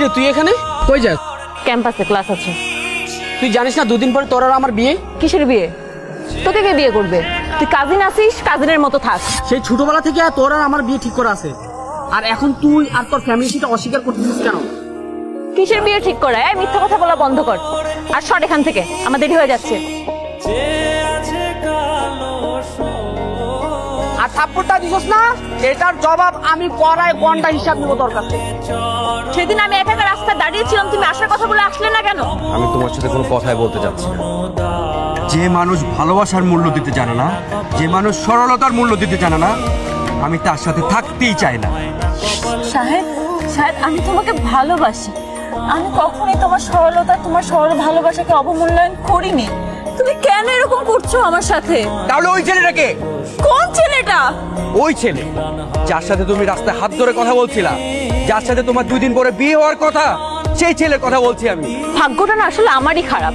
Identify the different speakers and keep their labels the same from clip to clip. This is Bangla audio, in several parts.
Speaker 1: কিরে তুই এখানে কই যাস?
Speaker 2: ক্যাম্পাসে ক্লাস আছে।
Speaker 1: তুই জানিস না দুদিন পরে তোর আর আমার বিয়ে?
Speaker 2: কিসের বিয়ে? তোকে কে বিয়ে করবে? তুই কাজিন আসিস, কাজিনের মতো থাক।
Speaker 1: সেই ছোটবেলা থেকে তোর আর আমার বিয়ে ঠিক করা আছে, আর এখন তুই আর তোর ফ্যামিলি সেটা অস্বীকার করতেছিস কেন?
Speaker 2: কিসের বিয়ে ঠিক করা? মিথ্যা কথা বলা বন্ধ কর আর সর এখান থেকে, আমার দেরি হয়ে যাচ্ছে।
Speaker 1: আর থাপ্পড়টা দিছস না, এটার জবাব আমি পড়ায় ঘন্টা হিসাব নিব তোর কাছে।
Speaker 2: সেদিন আমি একা একা রাস্তায় দাঁড়িয়েছিলাম, তুমি আসার কথা বলে আসলে না কেন?
Speaker 3: আমি তোমার সাথে কোনো কথাই বলতে চাচ্ছি না। যে মানুষ ভালোবাসার মূল্য দিতে জানে না, যে মানুষ সরলতার মূল্য দিতে জানে না, আমি তার সাথে থাকতেই চাই না।
Speaker 2: সাহেব, সাহেব, আমি তোমাকে ভালোবাসি। আমি কখনোই তোমার সরলতা, তোমার সরল ভালোবাসাকে অবমূল্যায়ন করিনি। তুমি কেন এরকম করছো আমার সাথে?
Speaker 3: তাহলে ওই ছেলেটাকে?
Speaker 2: কোন ছেলেটা?
Speaker 3: ওই ছেলে যার সাথে তুমি রাস্তায় হাত ধরে কথা বলছিলা, যার সাথে তোমার 2 দিন পরে বিয়ে হওয়ার কথা, সেই ছেলের কথা বলছি আমি।
Speaker 2: ভাগ্যটা না আসলে আমারই খারাপ।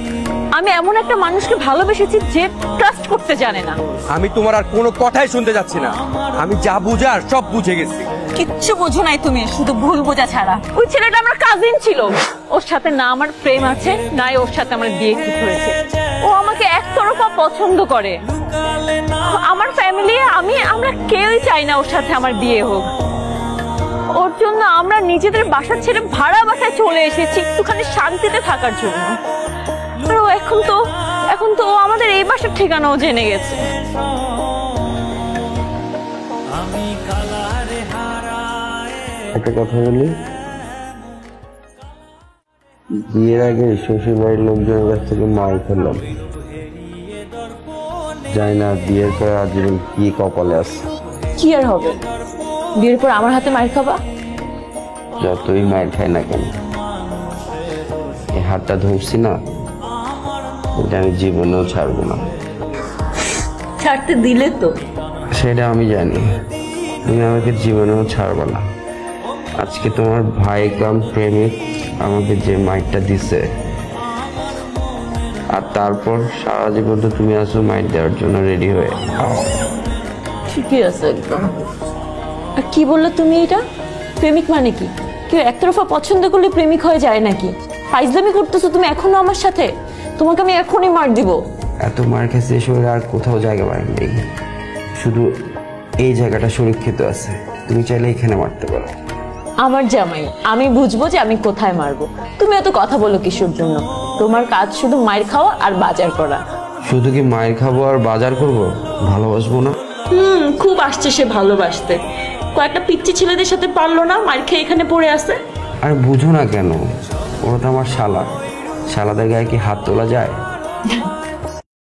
Speaker 2: আমি এমন একটা মানুষকে ভালোবেসেছি যে ট্রাস্ট করতে জানে না।
Speaker 3: আমি তোমার আর কোনো কথাই শুনতে যাচ্ছি না। আমি যা বুঝার সব বুঝে গেছি।
Speaker 2: কিচ্ছু বোঝো নাই তুমি, শুধু ভুল বোঝা ছাড়া। ওই ছেলেটা আমার কাজিন ছিল। ওর সাথে না আমার প্রেম আছে, নাই ওর সাথে আমার বিয়ে ঠিক হয়েছে। ও আমাকে একতরফা পছন্দ করে। আমার ফ্যামিলি, আমরা কেউই চাই না ওর সাথে আমার বিয়ে হোক। ওর জন্য আমরা নিজেদের বাসা ছেড়ে ভাড়া বাসায় চলে এসেছি একটুখানি শান্তিতে থাকার জন্য। আর ও এখন তো ও আমাদের এই বাসার ঠিকানাও জেনে গেছে।
Speaker 4: একটা কথা বলি, বিয়ের আগে শ্বশুর বাড়ির লোকজনের কাছ থেকে মার খেলাম, জানি না বিয়ের পর আজীবন কি কপালে আছে।
Speaker 2: কি আর হবে, বিয়ের পর আমার হাতে মার খাবা?
Speaker 4: যতই মায়ের খাই না কেন, এই হাতটা ধরছি না, এটা আমি জীবনেও ছাড়বো না।
Speaker 2: ছাড়তে দিলে তো?
Speaker 4: সেটা আমি জানি, তুমি আমাকে জীবনেও ছাড়বো না। আজকে তোমার ভাই কাম প্রেমিক আমাকে যে মাইটটা দিছে, আর তারপর সারা জীবন তো তুমি আসো মাইট দেওয়ার জন্য রেডি হয়ে।
Speaker 2: ঠিকই আছে একদম। আর কি বললো তুমি এটা? প্রেমিক মানে কি? কেউ একতরফা পছন্দ করলে প্রেমিক হয়ে যায় নাকি? ফাইজলামি করতেছো তুমি এখনো আমার সাথে? তোমাকে আমি এখনই মার দিব।
Speaker 4: এত মার খেয়েছে শরীরে আর কোথাও জায়গা পাই নেই, শুধু এই জায়গাটা সুরক্ষিত আছে। তুমি চাইলে এখানে মারতে পারো।
Speaker 2: আমার জামাই, আমি বুঝবো যে আমি কোথায় মারবো। তুমি এত কথা বলো কিসের জন্য? তোমার কাজ শুধু মায়ের খাওয়া আর বাজার করা।
Speaker 4: শুধু কি মায়ের খাবো আর বাজার করবো? ভালোবাসবো না?
Speaker 2: খুব আসছে সে ভালোবাসতে। কয়েকটা পিচ্চি ছেলেদের সাথে পারলো না, মার খেয়ে এখানে পড়ে আছে।
Speaker 4: আর বুঝো না কেন? ওরা তো আমার শালা, শালাদের গায়ে কি হাত তোলা যায়?